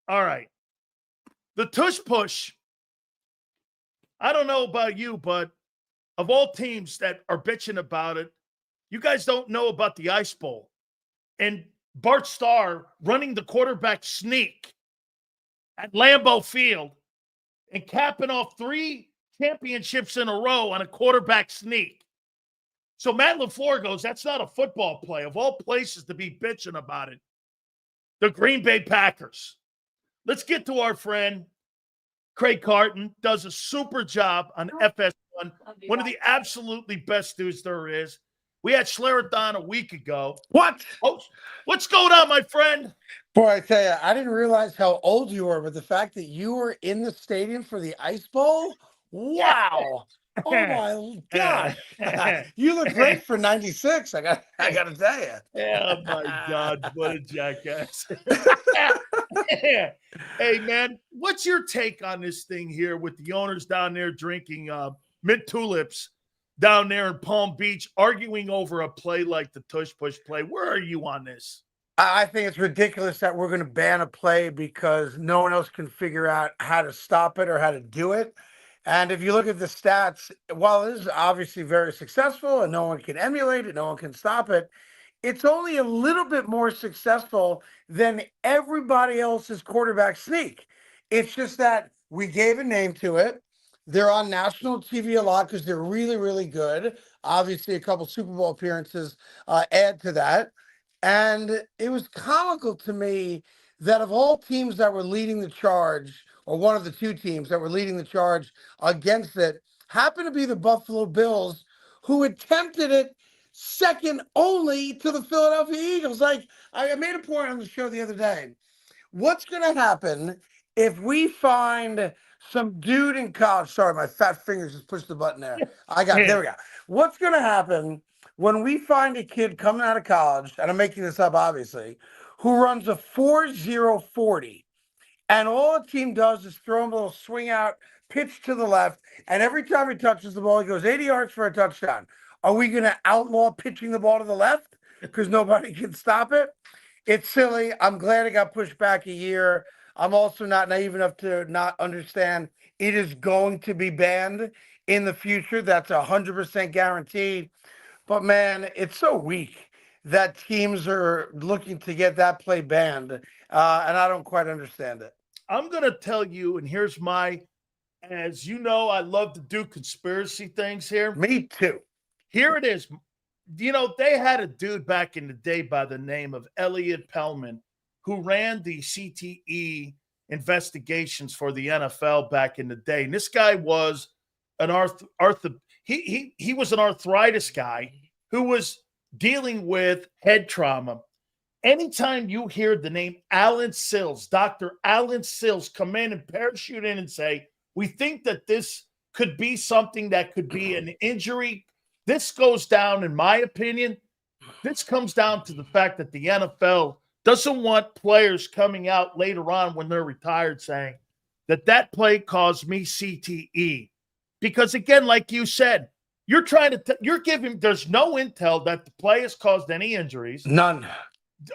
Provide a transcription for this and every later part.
All right. The Tush Push. I don't know about you, but of all teams that are bitching about it, you guys don't know about the Ice Bowl. And Bart Starr running the quarterback sneak at Lambeau Field and capping off 3 championships in a row on a quarterback sneak. So Matt LaFleur goes, that's not a football play. Of all places to be bitching about it, the Green Bay Packers. Let's get to our friend, Craig Carton, does a super job on FS1, one of the absolutely best dudes there is. We had Schleridon a week ago. What? Oh, what's going on, my friend? Boy, I tell you, I didn't realize how old you were, but the fact that you were in the stadium for the Ice Bowl, wow. Oh my gosh. You look great for 96. I got to tell you. Oh my God, what a jackass. Hey man, what's your take on this thing here with the owners down there drinking mint tulips down there in Palm Beach, arguing over a play like the Tush Push play? Where are you on this? I think it's ridiculous that we're going to ban a play because no one else can figure out how to stop it or how to do it. And if you look at the stats, while it is obviously very successful and no one can emulate it, no one can stop it, it's only a little bit more successful than everybody else's quarterback sneak. It's just that we gave a name to it. They're on national TV a lot because they're really, really good. Obviously, a couple Super Bowl appearances add to that. And it was comical to me that of all teams that were leading the charge, or one of the 2 teams that were leading the charge against it, happened to be the Buffalo Bills, who attempted it second only to the Philadelphia Eagles. Like, I made a point on the show the other day. What's going to happen if we find some dude in college? Sorry, my fat fingers just pushed the button there. There we go. What's going to happen when we find a kid coming out of college, and I'm making this up obviously, who runs a 4.040, and all the team does is throw him a little swing out, pitch to the left, and every time he touches the ball, he goes 80 yards for a touchdown. Are we going to outlaw pitching the ball to the left because nobody can stop it? It's silly. I'm glad it got pushed back a year. I'm also not naive enough to not understand it is going to be banned in the future. That's 100% guaranteed. But, man, it's so weak that teams are looking to get that play banned, and I don't quite understand it. I'm going to tell you, and here's as you know, I love to do conspiracy things here. Me too. Here it is. You know, they had a dude back in the day by the name of Elliot Pellman who ran the CTE investigations for the NFL back in the day. And this guy was an he was an arthritis guy who was dealing with head trauma. Anytime you hear the name Alan Sills, Dr. Alan Sills, come in and parachute in and say, we think that this could be something that could be an injury. This goes down, in my opinion, this comes down to the fact that the NFL doesn't want players coming out later on when they're retired saying that play caused me CTE. Because again, like you said, you're trying to you're giving, there's no intel that the play has caused any injuries. None.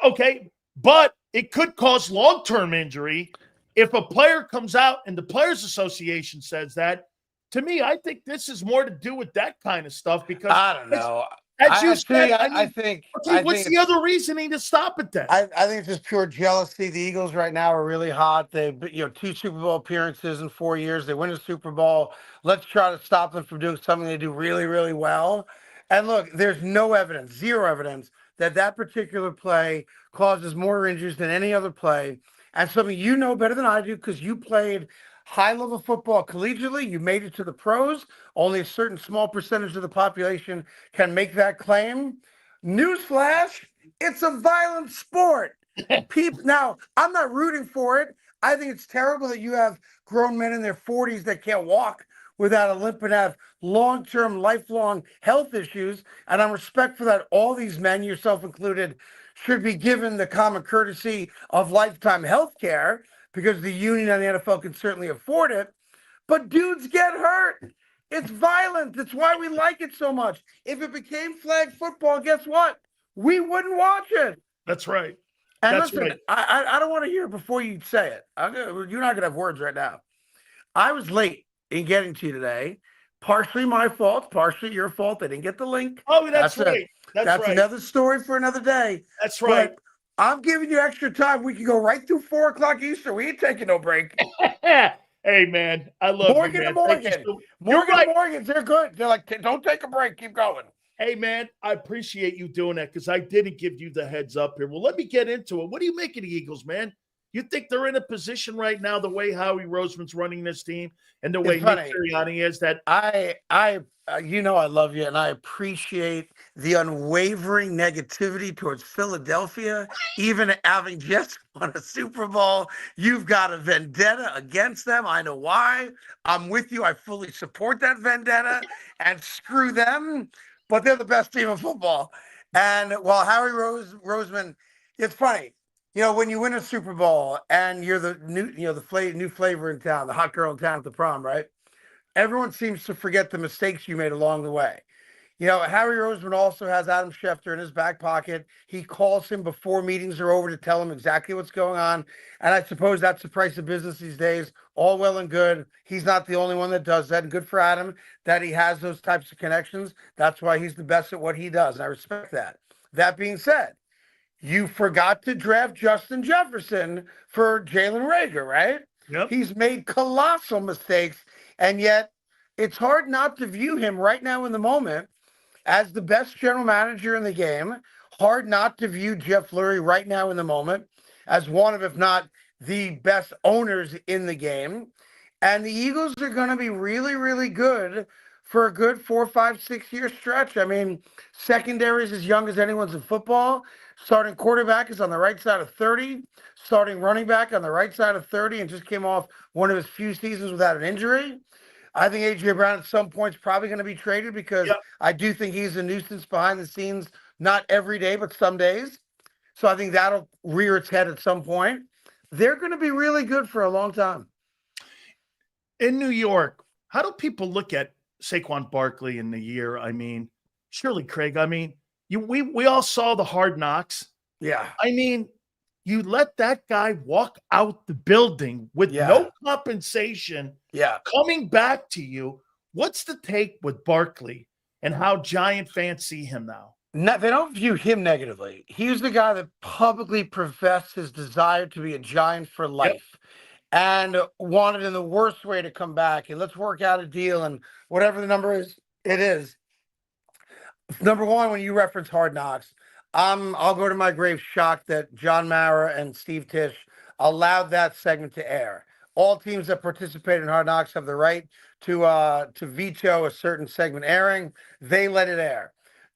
Okay, but it could cause long-term injury if a player comes out and the Players Association says that. To me, I think this is more to do with that kind of stuff because I don't know. As you said, I think. What's the other reasoning to stop it then? I think it's just pure jealousy. The Eagles right now are really hot. They, 2 Super Bowl appearances in 4 years. They win a Super Bowl. Let's try to stop them from doing something they do really, really well. And look, there's no evidence, zero evidence, that particular play causes more injuries than any other play. And something you know better than I do because you played high-level football collegiately. You made it to the pros. Only a certain small percentage of the population can make that claim. Newsflash, it's a violent sport. Now, I'm not rooting for it. I think it's terrible that you have grown men in their 40s that can't walk without a limp and have long-term, lifelong health issues. And I'm respectful that all these men, yourself included, should be given the common courtesy of lifetime health care because the union and the NFL can certainly afford it. But dudes get hurt. It's violent. That's why we like it so much. If it became flag football, guess what? We wouldn't watch it. That's right. And That's listen, right. I don't want to hear it before you say it. You're not going to have words right now. I was late in getting to you today. Partially my fault, partially your fault. I didn't get the link. Oh, that's That's a right. That's that's right. another story for another day. That's right. But I'm giving you extra time. We can go right through 4 o'clock Eastern. We ain't taking no break. Hey, man, I love you, Morgan to man. Thank you Morgan. so. You're Morgan to right. Morgans, they're good. They're like, don't take a break. Keep going. Hey, man, I appreciate you doing that because I didn't give you the heads up here. Well, let me get into it. What do you make of the Eagles, man? You think they're in a position right now, the way Howie Roseman's running this team and the way It's Nick funny. Sirianni is, that I love you, and I appreciate the unwavering negativity towards Philadelphia. Even having just won a Super Bowl, you've got a vendetta against them. I know why. I'm with you. I fully support that vendetta, and screw them. But they're the best team in football. And while Roseman, it's funny. When you win a Super Bowl and you're the new flavor in town, the hot girl in town at the prom, right? Everyone seems to forget the mistakes you made along the way. Harry Roseman also has Adam Schefter in his back pocket. He calls him before meetings are over to tell him exactly what's going on. And I suppose that's the price of business these days. All well and good. He's not the only one that does that. And good for Adam that he has those types of connections. That's why he's the best at what he does. And I respect that. That being said, you forgot to draft Justin Jefferson for Jalen Reagor, right? yep. He's made colossal mistakes, and yet it's hard not to view him right now in the moment as the best general manager in the game. Hard not to view Jeff Lurie right now in the moment as one of, if not the best owners in the game. And the Eagles are going to be really, really good for a good 4, 5, 6 year stretch. I mean, secondary is as young as anyone's in football. Starting quarterback is on the right side of 30. Starting running back on the right side of 30 and just came off one of his few seasons without an injury. I think A.J. Brown at some point is probably going to be traded because Yep. I do think he's a nuisance behind the scenes, not every day, but some days. So I think that'll rear its head at some point. They're going to be really good for a long time. In New York, how do people look at Saquon Barkley in the year? I mean, surely, Craig, we all saw the Hard Knocks. Yeah. I mean, you let that guy walk out the building with no compensation, coming back to you. What's the take with Barkley and how Giant fans see him now? No, they don't view him negatively. He's the guy that publicly professed his desire to be a Giant for life and wanted in the worst way to come back. And let's work out a deal. And whatever the number is, it is. Number one, when you reference Hard Knocks, I'll go to my grave shocked that John Mara and Steve Tisch allowed that segment to air. All teams that participate in Hard Knocks have the right to veto a certain segment airing. They let it air.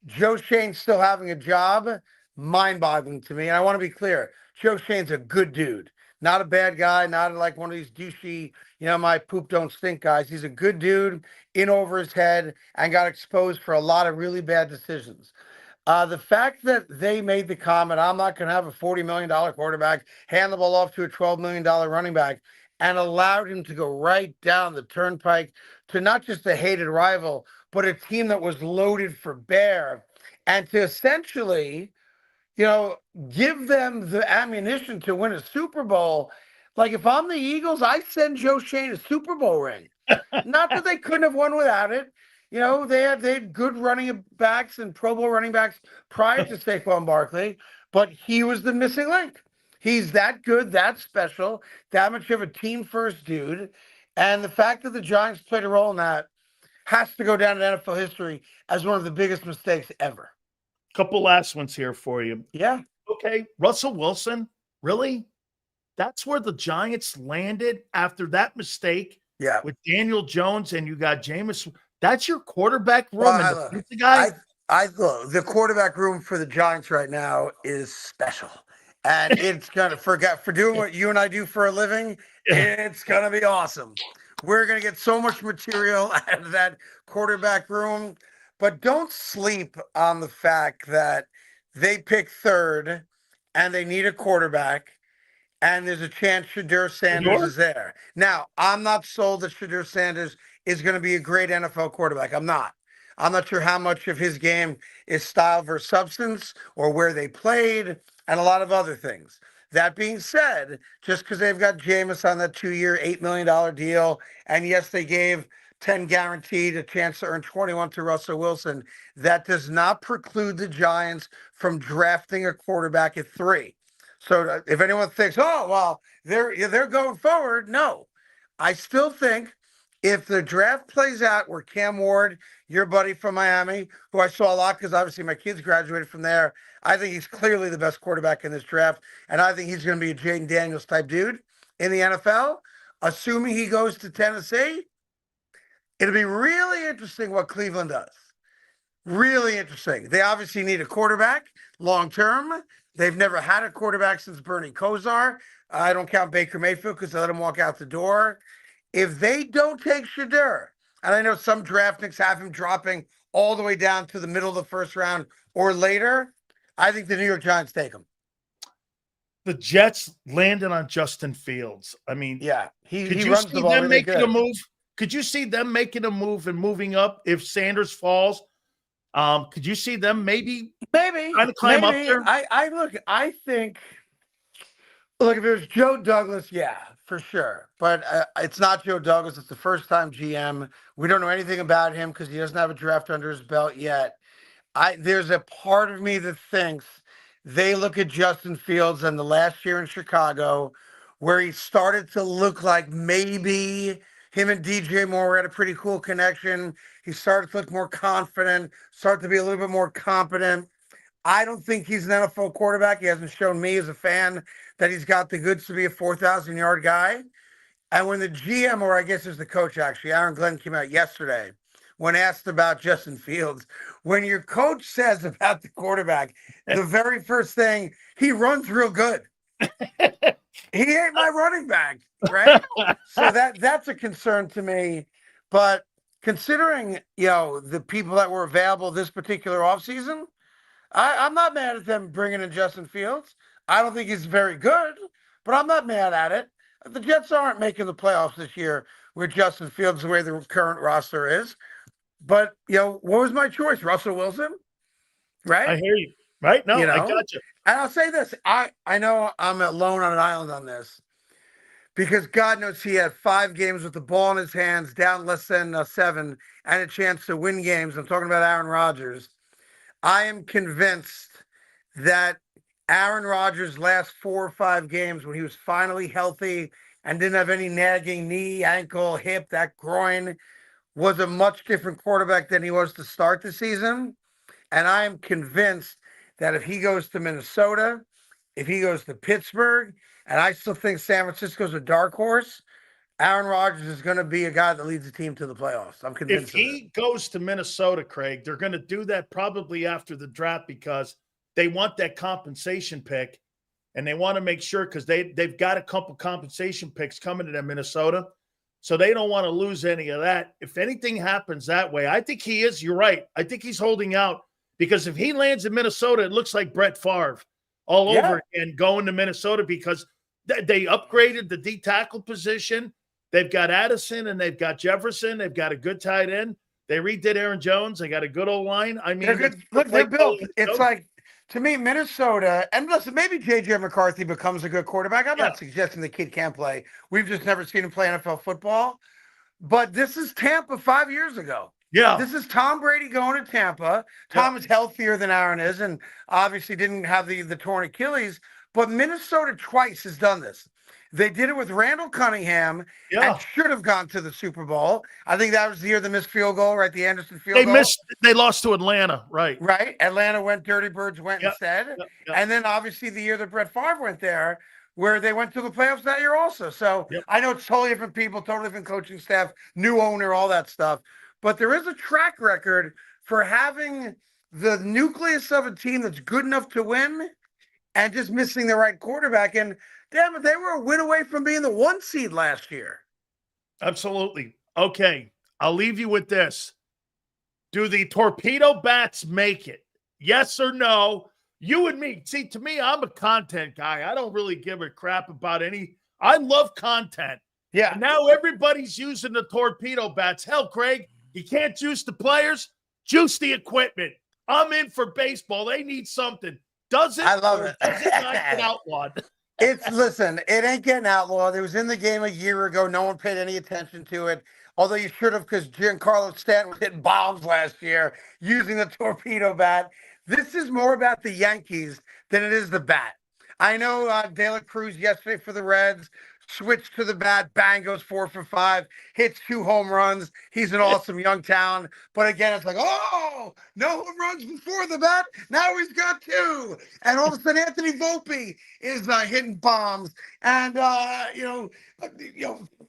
Joe Shane's still having a job, mind-boggling to me. And I want to be clear, Joe Shane's a good dude, not a bad guy, not like one of these douchey, my poop don't stink guys. He's a good dude, in over his head, and got exposed for a lot of really bad decisions. The fact that they made the comment, I'm not going to have a $40 million quarterback hand the ball off to a $12 million running back, and allowed him to go right down the turnpike to not just a hated rival, but a team that was loaded for bear, and to essentially, give them the ammunition to win a Super Bowl. Like, if I'm the Eagles, I send Joe Shane a Super Bowl ring. Not that they couldn't have won without it. They had good running backs and Pro Bowl running backs prior to Saquon Barkley, but he was the missing link. He's that good, that special, that much of a team-first dude. And the fact that the Giants played a role in that has to go down in NFL history as one of the biggest mistakes ever. Couple last ones here for you. Yeah. Okay. Russell Wilson, really? That's where the Giants landed after that mistake with Daniel Jones, and you got Jameis. That's your quarterback room. Well, and the guy. The quarterback room for the Giants right now is special. And it's going to, for doing what you and I do for a living, it's going to be awesome. We're going to get so much material out of that quarterback room. But don't sleep on the fact that they pick third and they need a quarterback, and there's a chance Shedeur Sanders is there. Now, I'm not sold that Shedeur Sanders is going to be a great NFL quarterback. I'm not. I'm not sure how much of his game is style versus substance or where they played and a lot of other things. That being said, just because they've got Jameis on that 2-year, $8 million deal, and yes, they gave 10 guaranteed, a chance to earn 21 to Russell Wilson, that does not preclude the Giants from drafting a quarterback at 3. So if anyone thinks, oh, well, they're going forward, no. I still think if the draft plays out where Cam Ward, your buddy from Miami, who I saw a lot because obviously my kids graduated from there, I think he's clearly the best quarterback in this draft. And I think he's going to be a Jaden Daniels type dude in the NFL. Assuming he goes to Tennessee, it'll be really interesting what Cleveland does. Really interesting. They obviously need a quarterback long term. They've never had a quarterback since Bernie Kosar. I don't count Baker Mayfield because they let him walk out the door. If they don't take Shadur, and I know some draftniks have him dropping all the way down to the middle of the first round or later, I think the New York Giants take him. The Jets landed on Justin Fields. I mean, yeah, he runs the ball them really making good. A move? Could you see them making a move and moving up if Sanders falls? Could you see them maybe trying to climb up there? I think if it was Joe Douglas, yeah, for sure. But it's not Joe Douglas. It's the first time GM. We don't know anything about him because he doesn't have a draft under his belt yet. There's a part of me that thinks they look at Justin Fields and the last year in Chicago where he started to look like maybe him and DJ Moore had a pretty cool connection. He started to look more confident, started to be a little bit more competent. I don't think he's an NFL quarterback. He hasn't shown me as a fan that he's got the goods to be a 4,000-yard guy. And when the GM, or I guess it's the coach actually, Aaron Glenn came out yesterday, when asked about Justin Fields, when your coach says about the quarterback, the very first thing, he runs real good. He ain't my running back, right? So that's a concern to me. But considering, the people that were available this particular offseason, I'm not mad at them bringing in Justin Fields. I don't think he's very good, but I'm not mad at it. The Jets aren't making the playoffs this year with Justin Fields the way the current roster is. But, what was my choice? Russell Wilson? Right? I hear you. Right? No, I got you. And I'll say this. I know I'm alone on an island on this because God knows he had 5 games with the ball in his hands, down less than 7, and a chance to win games. I'm talking about Aaron Rodgers. I am convinced that Aaron Rodgers' last 4 or 5 games when he was finally healthy and didn't have any nagging knee, ankle, hip, that groin, was a much different quarterback than he was to start the season. And I am convinced that if he goes to Minnesota, if he goes to Pittsburgh, and I still think San Francisco's a dark horse, Aaron Rodgers is going to be a guy that leads the team to the playoffs. I'm convinced. If he goes to Minnesota, Craig, they're going to do that probably after the draft because they want that compensation pick, and they want to make sure because they've got a couple compensation picks coming to them, Minnesota, so they don't want to lose any of that. If anything happens that way, I think he is. You're right. I think he's holding out because if he lands in Minnesota, it looks like Brett Favre all over again going to Minnesota because they upgraded the D tackle position. They've got Addison and they've got Jefferson. They've got a good tight end. They redid Aaron Jones. They got a good old line. I mean, they're good. Look, they're built. It's like, to me, Minnesota, and listen, maybe J.J. McCarthy becomes a good quarterback. I'm not suggesting the kid can't play. We've just never seen him play NFL football. But this is Tampa 5 years ago. Yeah. This is Tom Brady going to Tampa. Tom is healthier than Aaron is and obviously didn't have the torn Achilles. But Minnesota twice has done this. They did it with Randall Cunningham and should have gone to the Super Bowl. I think that was the year the missed field goal, right? The Anderson field goal. They lost to Atlanta, right? Right. Atlanta went, Dirty Birds went instead. And then obviously the year that Brett Favre went there, where they went to the playoffs that year also. So I know it's totally different people, totally different coaching staff, new owner, all that stuff. But there is a track record for having the nucleus of a team that's good enough to win and just missing the right quarterback. And damn it, they were a win away from being the 1 seed last year. Absolutely. Okay, I'll leave you with this. Do the torpedo bats make it? Yes or no? You and me. See, to me, I'm a content guy. I don't really give a crap about any. I love content. Yeah. And now everybody's using the torpedo bats. Hell, Craig, you can't juice the players. Juice the equipment. I'm in for baseball. They need something. Does it? I love it. Does it not get outlawed? Listen, it ain't getting outlawed. It was in the game a year ago. No one paid any attention to it. Although you should have, because Giancarlo Stanton was hitting bombs last year using the torpedo bat. This is more about the Yankees than it is the bat. I know De La Cruz yesterday for the Reds switched to the bat, bang, goes 4 for 5, hits 2 home runs. He's an awesome young talent. But again, it's like, oh, no home runs before the bat. Now he's got 2. And all of a sudden, Anthony Volpe is hitting bombs. And,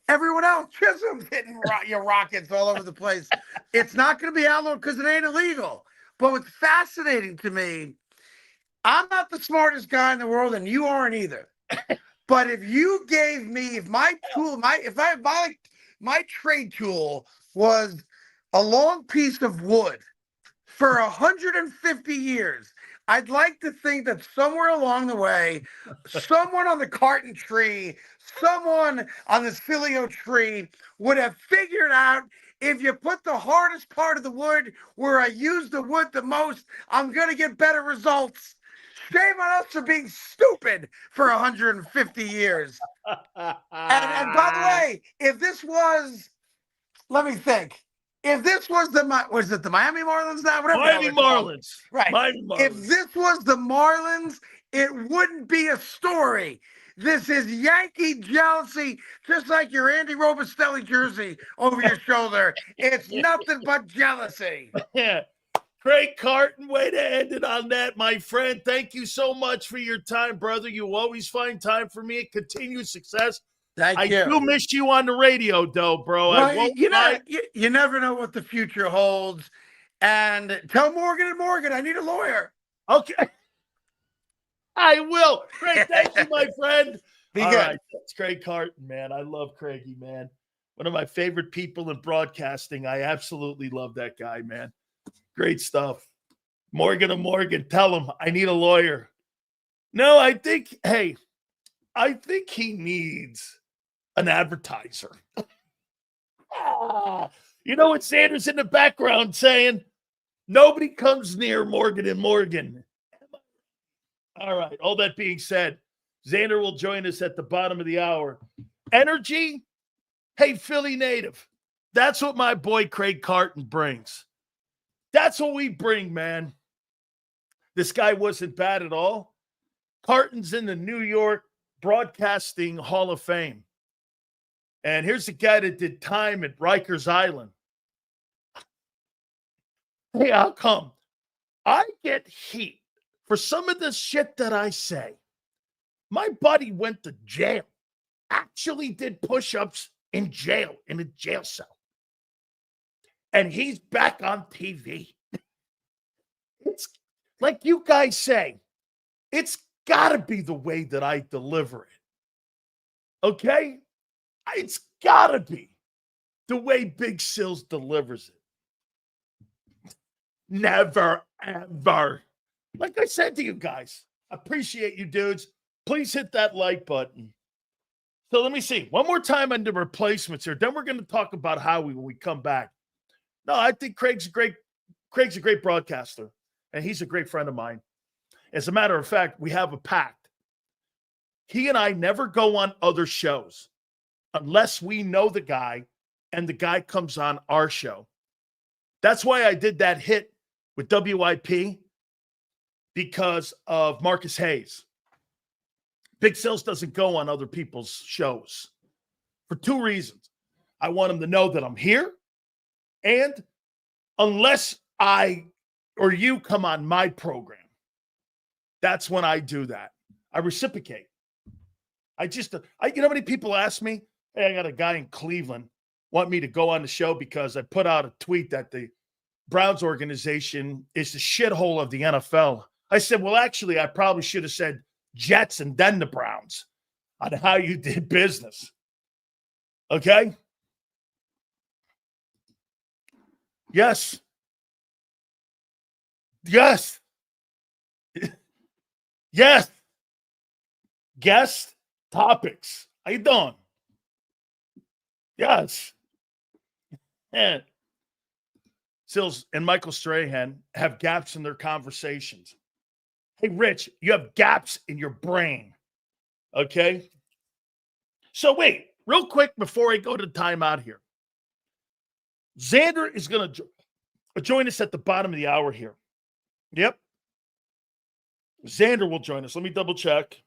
everyone else, Chisholm's hitting rockets all over the place. It's not going to be outlawed because it ain't illegal. But what's fascinating to me, I'm not the smartest guy in the world, and you aren't either. But if you gave me, if my trade tool was a long piece of wood for 150 years, I'd like to think that somewhere along the way, someone on the Carton tree, someone on the Sileo tree would have figured out if you put the hardest part of the wood where I use the wood the most, I'm going to get better results. Shame on us for being stupid for 150 years. And by the way, if this was, let me think. If this was the Miami Marlins now? Whatever Miami Marlins. Right. Miami Marlins. If this was the Marlins, it wouldn't be a story. This is Yankee jealousy, just like your Andy Robustelli jersey over your shoulder. It's nothing but jealousy. Yeah. Craig Carton, way to end it on that, my friend. Thank you so much for your time, brother. You always find time for me. Continued success. Thank you. I do miss you on the radio, though, bro. Well, you never know what the future holds. And tell Morgan and Morgan, I need a lawyer. Okay. I will. Craig, thank you, my friend. Be All good. right. That's Craig Carton, man. I love Craigie, man. One of my favorite people in broadcasting. I absolutely love that guy, man. Great stuff. Morgan and Morgan, tell him I need a lawyer. No, I think he needs an advertiser. You know what Sanders in the background saying? Nobody comes near Morgan and Morgan. All right. All that being said, Xander will join us at the bottom of the hour. Energy? Hey, Philly native. That's what my boy Craig Carton brings. That's what we bring, man. This guy wasn't bad at all. Carton's in the New York Broadcasting Hall of Fame. And here's the guy that did time at Rikers Island. Hey, how come I get heat for some of the shit that I say? My buddy went to jail, actually did push-ups in jail, in a jail cell. And he's back on TV. It's like you guys say, it's got to be the way that I deliver it. Okay? It's got to be the way Big Sills delivers it. Never, ever. Like I said to you guys, appreciate you dudes. Please hit that like button. So let me see. One more time on the replacements here. Then we're going to talk about Howie when we come back. No, I think Craig's a great broadcaster, and he's a great friend of mine. As a matter of fact, we have a pact. He and I never go on other shows unless we know the guy and the guy comes on our show. That's why I did that hit with WIP because of Marcus Hayes. Big Sills doesn't go on other people's shows for 2 reasons. I want him to know that I'm here. And unless I or you come on my program, that's when I do that. I reciprocate. You know how many people ask me, hey, I got a guy in Cleveland want me to go on the show because I put out a tweet that the Browns organization is the shithole of the NFL. I said, well, actually, I probably should have said Jets and then the Browns on how you did business. Okay? Yes. Yes. Yes. Guest topics. How you doing? Yes. And Sills and Michael Strahan have gaps in their conversations. Hey, Rich, you have gaps in your brain. Okay? So wait, real quick before I go to timeout here. Xander is going to join us at the bottom of the hour here. Yep. Xander will join us. Let me double check.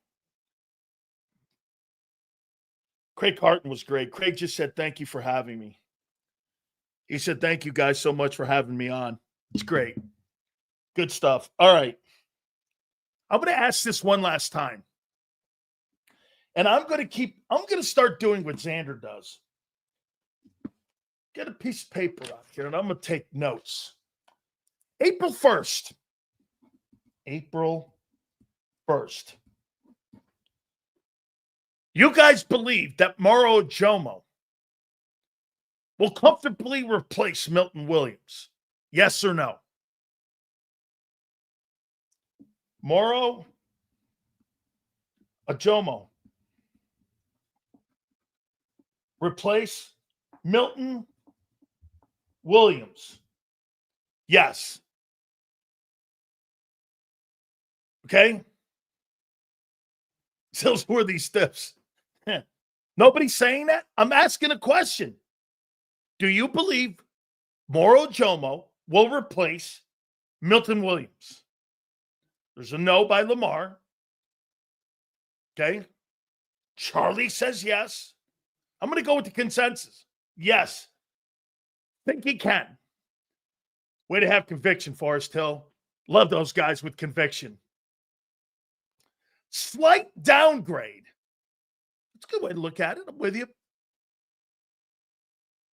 Craig Carton was great. Craig just said, thank you for having me. He said, thank you guys so much for having me on. It's great. Good stuff. All right. I'm going to ask this one last time. And I'm going to start doing what Xander does. Get a piece of paper out here, and I'm going to take notes. April 1st. April 1st. You guys believe that Mauro Jomo will comfortably replace Milton Williams? Yes or no? Mauro Jomo replace Milton Williams? Yes. Okay? Those were these steps. Nobody's saying that? I'm asking a question. Do you believe Mauro Jomo will replace Milton Williams? There's a no by Lamar. Okay? Charlie says yes. I'm going to go with the consensus. Yes. Think he can. Way to have conviction, Forrest Hill. Love those guys with conviction. Slight downgrade. It's a good way to look at it. I'm with you.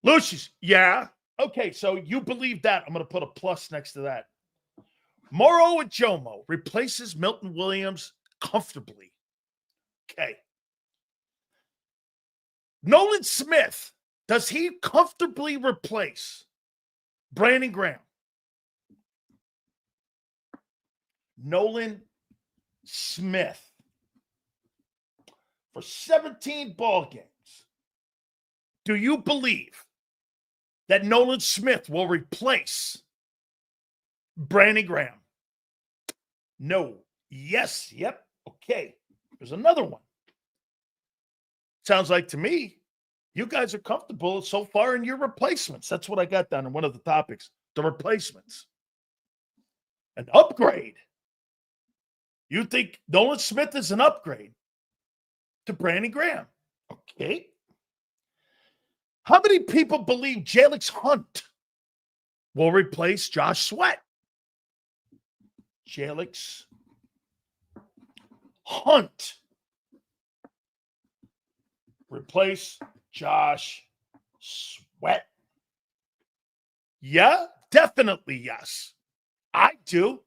Lucius, yeah. Okay, so you believe that. I'm going to put a plus next to that. Mauro Jomo replaces Milton Williams comfortably. Okay. Nolan Smith, does he comfortably replace Brandon Graham? Nolan Smith. For 17 ball games, do you believe that Nolan Smith will replace Brandon Graham? No. Yes. Yep. Okay. There's another one. Sounds like to me, you guys are comfortable so far in your replacements. That's what I got down in one of the topics, the replacements. An upgrade. You think Nolan Smith is an upgrade to Brandon Graham? Okay. How many people believe Jalix Hunt will replace Josh Sweat? Jalix Hunt. Replace Josh Sweat. Yeah, definitely yes. I do.